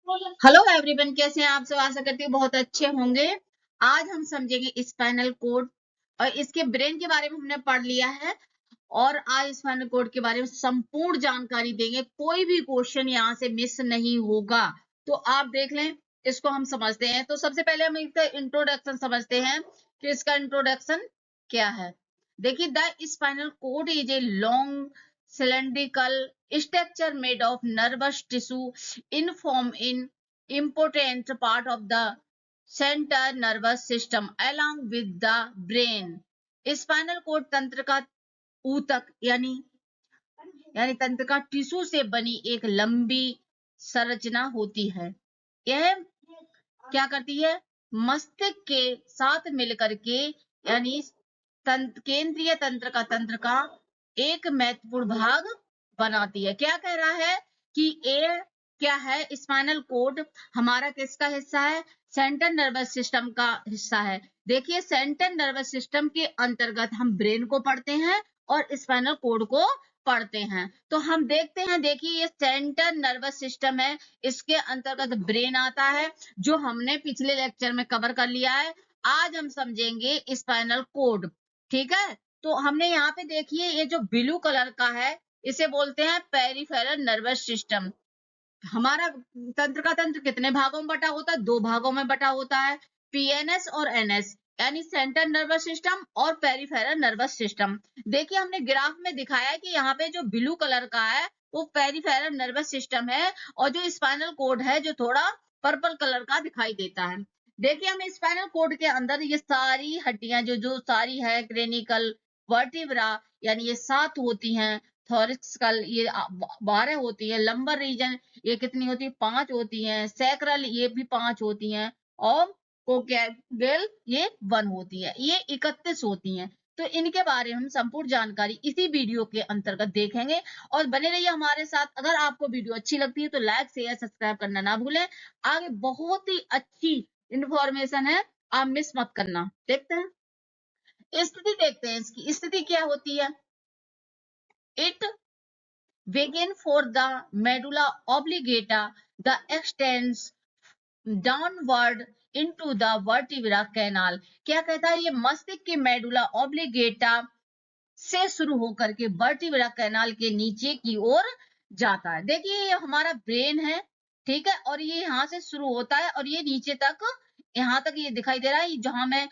Hello everyone, कैसे हैं आप सब। आशा करती हूँ बहुत अच्छे होंगे। आज हम समझेंगे स्पाइनल कोड और इसके ब्रेन के बारे में हमने पढ़ लिया है। और आज स्पाइनल कोड के बारे में संपूर्ण जानकारी देंगे, कोई भी क्वेश्चन यहाँ से मिस नहीं होगा। तो आप देख लें, इसको हम समझते हैं। तो सबसे पहले हम इसका इंट्रोडक्शन समझते हैं कि इसका इंट्रोडक्शन क्या है। देखिए, the spinal cord is a long cylindrical structure made of nervous tissue informed in important part of the central nervous system along with the brain. Spinal cord तंत्र का ऊतक यानी तंत्र का टिश्यू से बनी एक लंबी संरचना होती है। यह क्या करती है? मस्तिष्क के साथ मिलकर के यानी केंद्रीय तंत्र का एक महत्वपूर्ण भाग बनाती है। क्या कह रहा है कि ये क्या है? स्पाइनल कोड हमारा किसका हिस्सा है? सेंट्रल नर्वस सिस्टम का हिस्सा है। देखिए, सेंट्रल नर्वस सिस्टम के अंतर्गत हम ब्रेन को पढ़ते हैं और स्पाइनल कोड को पढ़ते हैं। तो हम देखते हैं, देखिए ये सेंट्रल नर्वस सिस्टम है, इसके अंतर्गत ब्रेन आता है, जो हमने पिछले लेक्चर में कवर कर लिया है। आज हम समझेंगे स्पाइनल कोड। ठीक है, तो हमने यहाँ पे देखिए, ये जो ब्लू कलर का है इसे बोलते हैं पेरिफेरल नर्वस सिस्टम। हमारा तंत्र का तंत्र कितने भागों में बटा होता है? 2 भागों में बटा होता है, पीएनएस और एनएस, यानी सेंट्रल नर्वस सिस्टम और पेरिफेरल नर्वस सिस्टम। देखिए, हमने ग्राफ में दिखाया है कि यहाँ पे जो ब्लू कलर का है वो पेरिफेरल नर्वस सिस्टम है, और जो स्पाइनल कोड है जो थोड़ा पर्पल कलर का दिखाई देता है। देखिए, हमें स्पाइनल कोड के अंदर ये सारी हड्डियां जो जो सारी है, क्रेनिकल, वर्टिब्रा यानी ये 7 होती हैं, थोरिकल ये 12 होती है, लंबर रीजन ये कितनी होती है? 5 होती हैं, सैक्रल ये भी 5 होती हैं, और कोकैगल ये 1 होती है। ये 31 होती हैं। तो इनके बारे में हम संपूर्ण जानकारी इसी वीडियो के अंतर्गत देखेंगे, और बने रहिए हमारे साथ। अगर आपको वीडियो अच्छी लगती है तो लाइक शेयर सब्सक्राइब करना ना भूलें। आगे बहुत ही अच्छी इंफॉर्मेशन है, आप मिस मत करना। देखते हैं स्थिति, देखते हैं इसकी स्थिति क्या होती है। It begin for the medulla oblongata, the extends downward into the vertebra canal. क्या कहता है? ये मस्तिष्क के मेडुला ऑब्लिगेटा से शुरू होकर के वर्टिब्रा कैनाल के नीचे की ओर जाता है। देखिए, ये हमारा ब्रेन है, ठीक है, और ये यहाँ से शुरू होता है और ये नीचे तक, यहाँ तक ये दिखाई दे रहा है, जहां मैं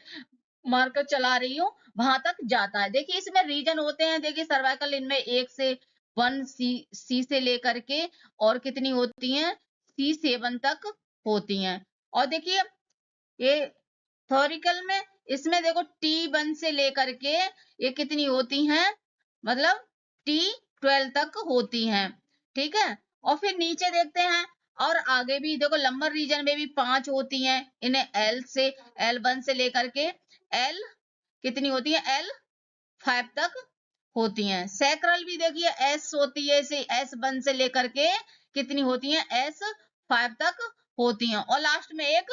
मार्कर चला रही हूँ वहां तक जाता है। देखिए, इसमें रीजन होते हैं। देखिए, सर्वाइकल इनमें 1 से 1 सी से लेकर के और कितनी होती हैं? C7 तक होती हैं। और देखिए, ये थोरिकल में, इसमें देखो T1 से लेकर के ये कितनी होती हैं? मतलब T12 तक होती हैं। ठीक है, और फिर नीचे देखते हैं, और आगे भी देखो लंबर रीजन में भी 5 होती हैं। इन्हें L1 से लेकर के L कितनी होती है? L5 तक होती हैं। सैक्रल भी देखिए S होती है, इसे S1 से लेकर के कितनी होती हैं? S5 तक होती हैं, और लास्ट में एक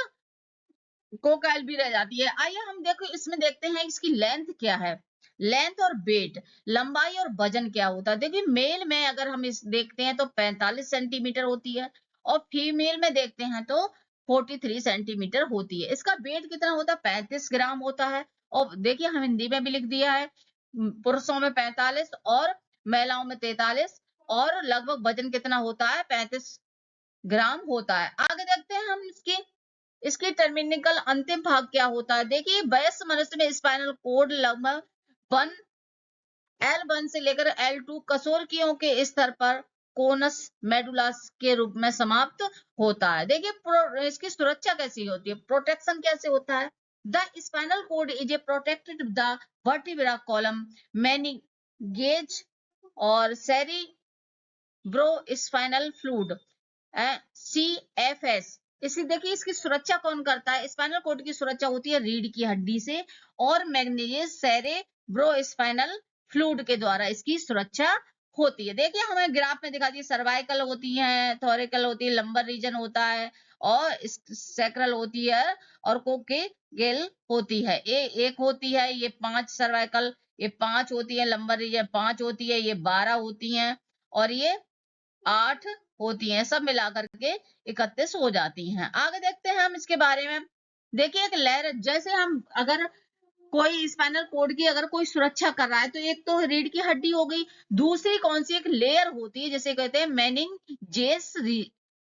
कोकाइल भी रह जाती है। आइए हम देखो इसमें देखते हैं इसकी लेंथ क्या है। लेंथ और वेट, लंबाई और वजन क्या होता है। देखिए, मेल में अगर हम इस देखते हैं तो 45 सेंटीमीटर होती है, और फीमेल में देखते हैं तो 43 सेंटीमीटर होती है। इसका वेट कितना होता है? 35 ग्राम होता है। और देखिए, हम हिंदी में भी लिख दिया है, पुरुषों में 45 और महिलाओं में 43, और लगभग वजन कितना होता है? 35 ग्राम होता है। आगे देखते हैं हम इसकी टर्मिनिकल अंतिम भाग क्या होता है। देखिए, वयस्क मनुष्य में स्पाइनल कोड लगभग 1 L1 से लेकर L2 कशोरकियों के स्तर पर कोनस मेडुलास के रूप में समाप्त होता है। देखिए, इसकी सुरक्षा कैसी होती है, प्रोटेक्शन कैसे होता है। The spinal cord is a protected the vertebra column meninges और सेरिब्रो स्पाइनल फ्लूइड CFS। इसी देखिए, इसकी सुरक्षा कौन करता है? स्पाइनल कोड की सुरक्षा होती है रीढ़ की हड्डी से और मैग्नीज सेरेब्रोस्पाइनल फ्लूइड के द्वारा इसकी सुरक्षा होती है। देखिए, हमें ग्राफ में दिखा दिए, सर्वाइकल होती है, थोरिकल होती है, लंबर रीजन होता है, और सैक्रल होती है, और कोकेगेल होती है। ये 1 होती है, ये 5 सर्वाइकल, ये 5 होती है, लंबर रीजन 5 होती है, ये 12 होती है, और ये 8 होती हैं, सब मिला करके 31 हो जाती हैं। आगे देखते हैं हम इसके बारे में। देखिए एक लेयर, जैसे हम अगर कोई स्पाइनल कोड की अगर कोई सुरक्षा कर रहा है, तो एक तो रीढ़ की हड्डी हो गई, दूसरी कौन सी एक लेयर होती है जिसे कहते हैं मेनिंजेस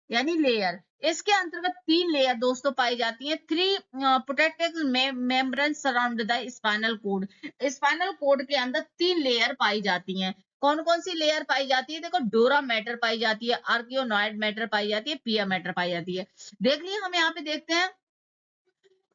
यानी लेयर। इसके अंतर्गत 3 लेयर दोस्तों पाई जाती हैं। 3 protective membrane surround the spinal code. Spinal cord के अंदर 3 लेयर पाई जाती हैं। कौन कौन सी लेयर पाई जाती है? देखो, डोरा मैटर पाई जाती है, आर्कियोनॉइड मैटर पाई जाती है, पिया मैटर पाई जाती है। देख लिए हम यहाँ पे देखते हैं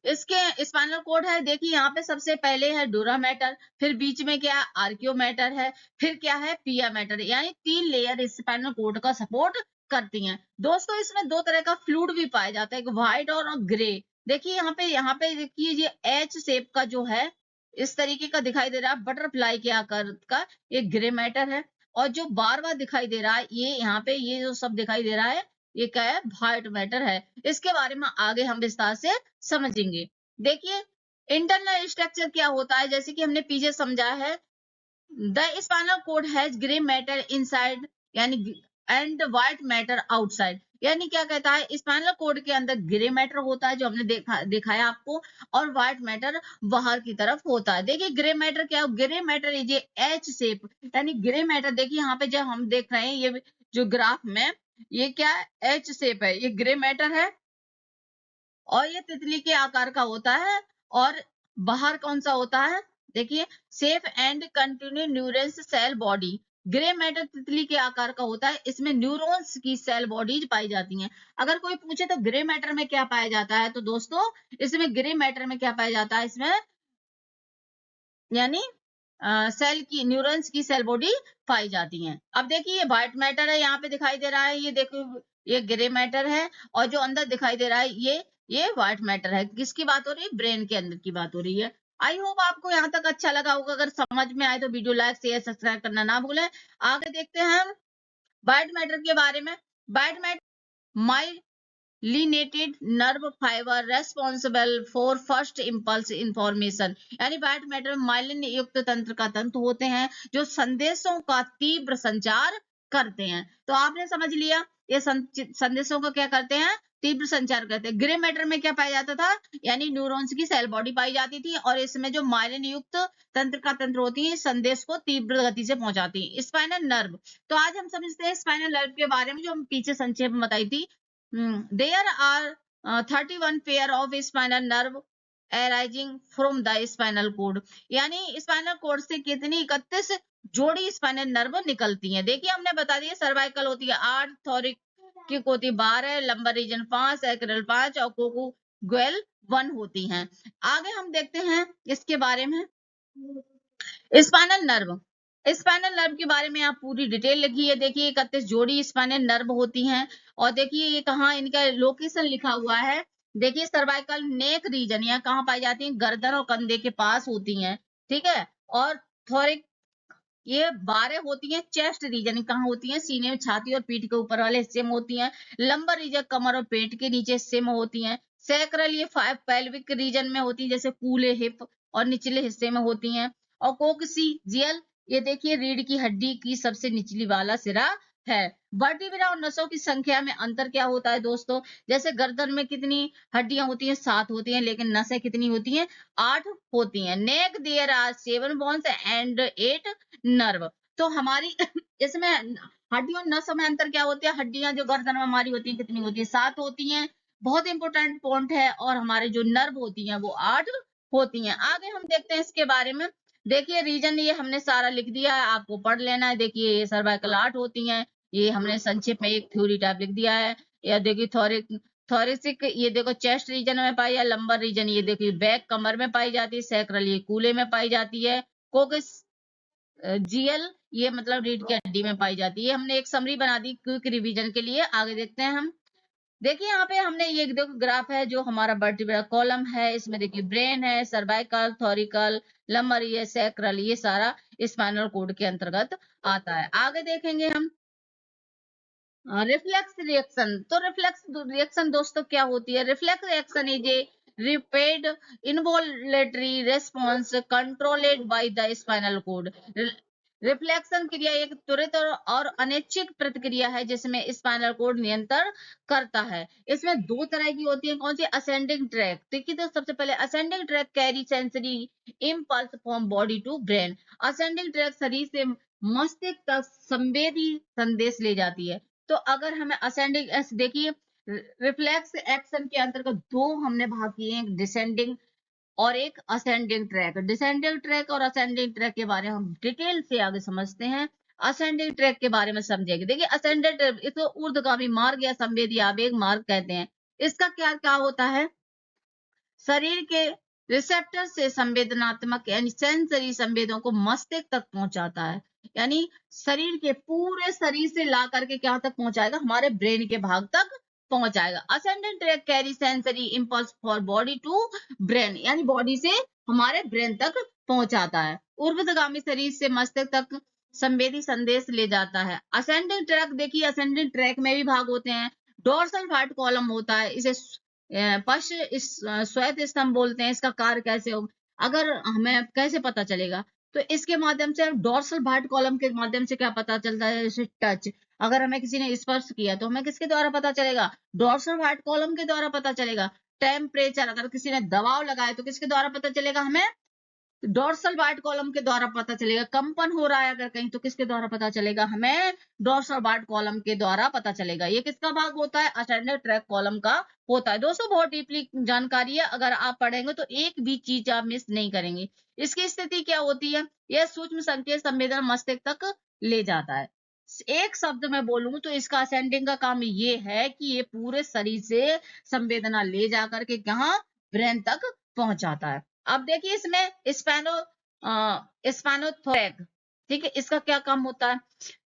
इसके स्पाइनल कोड है। देखिए यहाँ पे सबसे पहले है डोरा मैटर, फिर बीच में क्या है? आर्कियो मैटर है, फिर क्या है? पिया मैटर। यानी 3 लेयर स्पाइनल कोड का सपोर्ट करती हैं। दोस्तों इसमें 2 तरह का फ्लूइड भी पाया जाता है, एक व्हाइट और ग्रे। देखिए यहाँ पे देखिए ये एच शेप का जो है, इस तरीके का दिखाई दे रहा है, बटरफ्लाई के आकार का, एक ग्रे मैटर है। और जो बार बार दिखाई दे रहा है, ये यहाँ पे ये जो सब दिखाई दे रहा है, ये क्या है? व्हाइट मैटर है। इसके बारे में आगे हम विस्तार से समझेंगे। देखिए इंटरनल स्ट्रक्चर क्या होता है, जैसे कि हमने पीछे समझा है, the spinal code has grey matter inside यानी एंड व्हाइट मैटर आउटसाइड। यानी क्या कहता है? स्पाइनल कोड के अंदर ग्रे मैटर होता है, जो हमने दिखाया आपको, और व्हाइट मैटर बाहर की तरफ होता है। देखिए ग्रे मैटर क्या है? Grey matter is H shape, यानी ग्रे मैटर देखिए यहाँ पे जब हम देख रहे हैं, ये जो ग्राफ में, ये क्या है? एच शेप है, ये ग्रे मैटर है, और ये तितली के आकार का होता है। और बाहर कौन सा होता है? देखिए safe and continue neurons cell body. Grey matter तितली के आकार का होता है, इसमें न्यूरॉन्स की सेल बॉडीज पाई जाती हैं। अगर कोई पूछे तो ग्रे मैटर में क्या पाया जाता है, तो दोस्तों इसमें ग्रे मैटर में क्या पाया जाता है? इसमें यानी सेल की, न्यूरॉन्स की सेल बॉडी पाई जाती हैं। अब देखिए ये व्हाइट मैटर है, यहाँ पे दिखाई दे रहा है, ये देखो ये ग्रे मैटर है, और जो अंदर दिखाई दे रहा है ये व्हाइट मैटर है। किसकी बात हो रही है? ब्रेन के अंदर की बात हो रही है। आई होप आपको यहाँ तक अच्छा लगा होगा। अगर समझ में आए तो वीडियो लाइक शेयर सब्सक्राइब करना ना भूलें। आगे देखते हैं हम व्हाइट मैटर के बारे में। White matter lineated nerve fibre responsible for first impulse information. यानी व्हाइट मैटर में माइलिन युक्त तंत्र का तंतु होते हैं, जो संदेशों का तीव्र संचार करते हैं। तो आपने समझ लिया, ये संदेशों का क्या करते हैं? तीव्र संचार करते हैं। ग्रे मैटर में क्या पाया जाता था? यानी न्यूरॉन्स की सेल बॉडी पाई जाती थी, और इसमें जो माइलिन युक्त तंत्र का तंत्र होती है, संदेश को तीव्र गति से पहुंचाती है। स्पाइनल नर्व, तो आज हम समझते हैं स्पाइनल नर्व के बारे में, जो हम पीछे संक्षेप में बताई थी। There are 31 pair of spinal nerve arising from the spinal cord। यानी स्पाइनल कोड से कितनी 31 जोड़ी स्पाइनल नर्व निकलती हैं। देखिए हमने बता दिया, सर्वाइकल होती है 8, थोरिक की होती है 12, लंबर रीजन 5, सैक्रल 5 और कोकोगुएल 1 होती हैं। आगे हम देखते हैं इसके बारे में। स्पाइनल नर्व, स्पाइनल नर्व के बारे में आप पूरी डिटेल लिखी है। देखिए 31 जोड़ी स्पाइनल नर्व होती हैं, और देखिए ये कहाँ इनका लोकेशन लिखा हुआ है। देखिए सर्वाइकल नेक रीजन, यहाँ कहाँ पाई जाती है? गर्दन और कंधे के पास होती हैं, ठीक है। और थोरिक ये 12 होती हैं। चेस्ट रीजन कहाँ होती है? सीने में, छाती और पीठ के ऊपर वाले हिस्से में होती हैं। लंबर रीजन कमर और पेट के नीचे हिस्से में होती हैं। सैक्रल ये 5 पेल्विक रीजन में होती है, जैसे कूल्हे, हिप और निचले हिस्से में होती हैं। और कोक्सीजियल ये देखिए रीढ़ की हड्डी की सबसे निचली वाला सिरा है। वर्टिब्रा और नसों की संख्या में अंतर क्या होता है दोस्तों? जैसे गर्दन में कितनी हड्डियां होती हैं? 7 होती हैं, लेकिन नसें कितनी होती हैं? 8 होती हैं। Neck there are 7 bones and 8 nerve. तो हमारी इसमें हड्डी और नसों में अंतर क्या होती है? हड्डियां जो गर्दन में हमारी होती हैं कितनी होती है? 7 होती हैं, बहुत इंपॉर्टेंट पॉइंट है। और हमारे जो नर्व होती हैं वो 8 होती हैं। आगे हम देखते हैं इसके बारे में। देखिए रीजन ये हमने सारा लिख दिया है, आपको पढ़ लेना है। देखिए ये सर्वाइकल 8 होती हैं, ये हमने संक्षेप में एक थ्योरी टाइप लिख दिया है। या देखिए थोरिसिक ये देखो चेस्ट रीजन में पाई है। लंबर रीजन ये देखिए बैक कमर में पाई जाती है। सैक्रल ये कूल्हे में पाई जाती है। कोकस जीएल ये मतलब रीढ़ की हड्डी में पाई जाती है। हमने एक समरी बना दी क्विक रिवीजन के लिए। आगे देखते हैं हम। देखिए यहाँ पे हमने ये देखो ग्राफ है, जो हमारा वर्टिब्रल कॉलम है, इसमें देखिए ब्रेन है, सर्वाइकल, थोरिकल, लंबर, ये सैक्रल, ये सारा स्पाइनल कोड के अंतर्गत आता है। आगे देखेंगे हम रिफ्लेक्स रिएक्शन। तो रिफ्लेक्स रिएक्शन दोस्तों क्या होती है? Reflex reaction is a rapid involuntary response controlled by the spinal cord. Reflection क्रिया एक त्वरित और अनैच्छिक प्रतिक्रिया है जिसमें स्पाइनल कोड नियंत्रण करता है। इसमें दो तरह की होती है, कौन सी? Ascending track. देखिए तो सबसे पहले ascending tract carry sensory impulse from body to brain. Ascending tract शरीर से मस्तिष्क तक संवेदी संदेश ले जाती है। तो अगर हमें असेंडिंग, देखिए रिफ्लेक्स एक्शन के अंतर्गत दो हमने भाग किए हैं, डिसेंडिंग और एक असेंडिंग ट्रैक। डिसेंडिंग ट्रैक और असेंडिंग ट्रैक के बारे में हम डिटेल से आगे समझते हैं। असेंडिंग ट्रैक के बारे में समझेंगे। देखिए असेंडिंग ट्रैक, इसको ऊर्ध्वगामी मार्ग या संवेदी आवेग मार्ग कहते हैं। इसका क्या क्या होता है? शरीर के रिसेप्टर से संवेदनात्मक यानी सेंसरी संवेदों को मस्तिष्क तक पहुंचाता है। यानी शरीर के पूरे शरीर से ला करके क्या तक पहुंचाएगा? हमारे ब्रेन के भाग तक पहुंचाएगा। Ascendant tract carry sensory impulse for body to brain, यानी बॉडी से हमारे ब्रेन तक पहुंचाता है। ऊर्ध्वगामी शरीर से मस्तिष्क तक संवेदी संदेश ले जाता है। असेंडिंग ट्रैक, देखिए असेंडिंग ट्रैक में भी भाग होते हैं। डोर्सल हार्ट कॉलम होता है, इसे श्वेत स्तंभ बोलते हैं। इसका कार्य कैसे हो, अगर हमें कैसे पता चलेगा? तो इसके माध्यम से डोर्सल भार्ट कॉलम के माध्यम से क्या पता चलता है? जैसे टच, अगर हमें किसी ने स्पर्श किया तो हमें किसके द्वारा पता चलेगा? डोर्सल भार्ट कॉलम के द्वारा पता चलेगा। टेम्परेचर, अगर किसी ने दबाव लगाया तो किसके द्वारा पता चलेगा? हमें डोर्सल वार्ड कॉलम के द्वारा पता चलेगा। कंपन हो रहा है अगर कहीं तो किसके द्वारा पता चलेगा? हमें डोर्सल वार्ड कॉलम के द्वारा पता चलेगा। ये किसका भाग होता है? असेंडिंग ट्रैक कॉलम का होता है। दोस्तों बहुत डीपली जानकारी है, अगर आप पढ़ेंगे तो एक भी चीज आप मिस नहीं करेंगे। इसकी स्थिति क्या होती है? यह सूक्ष्म संकेत संवेदन मस्तिष्क तक ले जाता है। एक शब्द में बोलूं तो इसका असेंडिंग का काम ये है कि ये पूरे शरीर से संवेदना ले जाकर के कहां? ब्रेन तक पहुंचाता है। अब देखिए इसमें स्पाइनोथोरैक, ठीक है, इसका क्या काम होता है?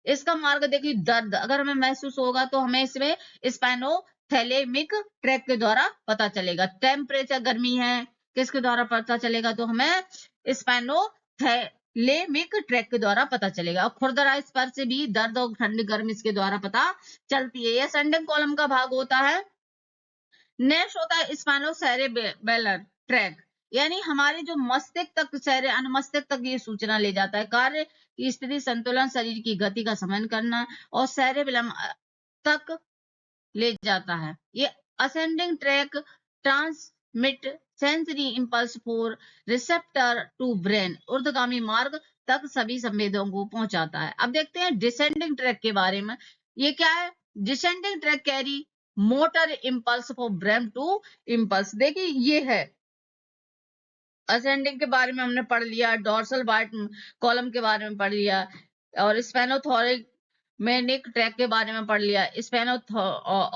इसका मार्ग देखिए, दर्द अगर हमें महसूस होगा तो हमें इसमें स्पाइनोथैलेमिक ट्रैक के द्वारा पता चलेगा। टेम्परेचर, गर्मी है, किसके द्वारा पता चलेगा? तो हमें स्पाइनोथैलेमिक ट्रैक के द्वारा पता चलेगा। और खुरदरा स्पर्श से भी दर्द और ठंड गर्मी इसके द्वारा पता चलती है। यह असेंडिंग कॉलम का भाग होता है। नेक्स्ट होता है स्पाइनोसेरेब्रल ट्रैक, यानी हमारे जो मस्तिष्क तक, अनुमस्तिष्क तक ये सूचना ले जाता है। कार्य की स्थिति, संतुलन, शरीर की गति का समन्वय करना और सेरेबेलम तक ले जाता है। ये ascending tract transmit sensory impulse for receptor to brain, ऊर्ध्वगामी मार्ग तक सभी संवेदों को पहुंचाता है। अब देखते हैं डिसेंडिंग ट्रैक के बारे में। ये क्या है? Descending tract carry motor impulse for brain to impulse. देखिए ये है, असेंडिंग के बारे में हमने पढ़ लिया, डोर्सल वार्ट कॉलम के बारे में पढ़ लिया, और स्पेनोथोरिक मेनिक ट्रैक के बारे में पढ़ लिया,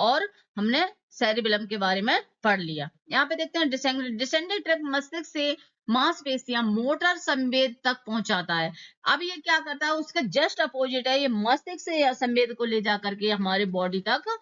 और हमने सेरिबेलम के बारे में पढ़ लिया। यहाँ पे देखते हैं डिसेंडिंग ट्रैक मस्तिष्क से मांसपेशियां मोटर संवेद तक पहुंचाता है। अब ये क्या करता है? उसका जस्ट अपोजिट है, ये मस्तिष्क से संवेद को ले जाकर के हमारे बॉडी तक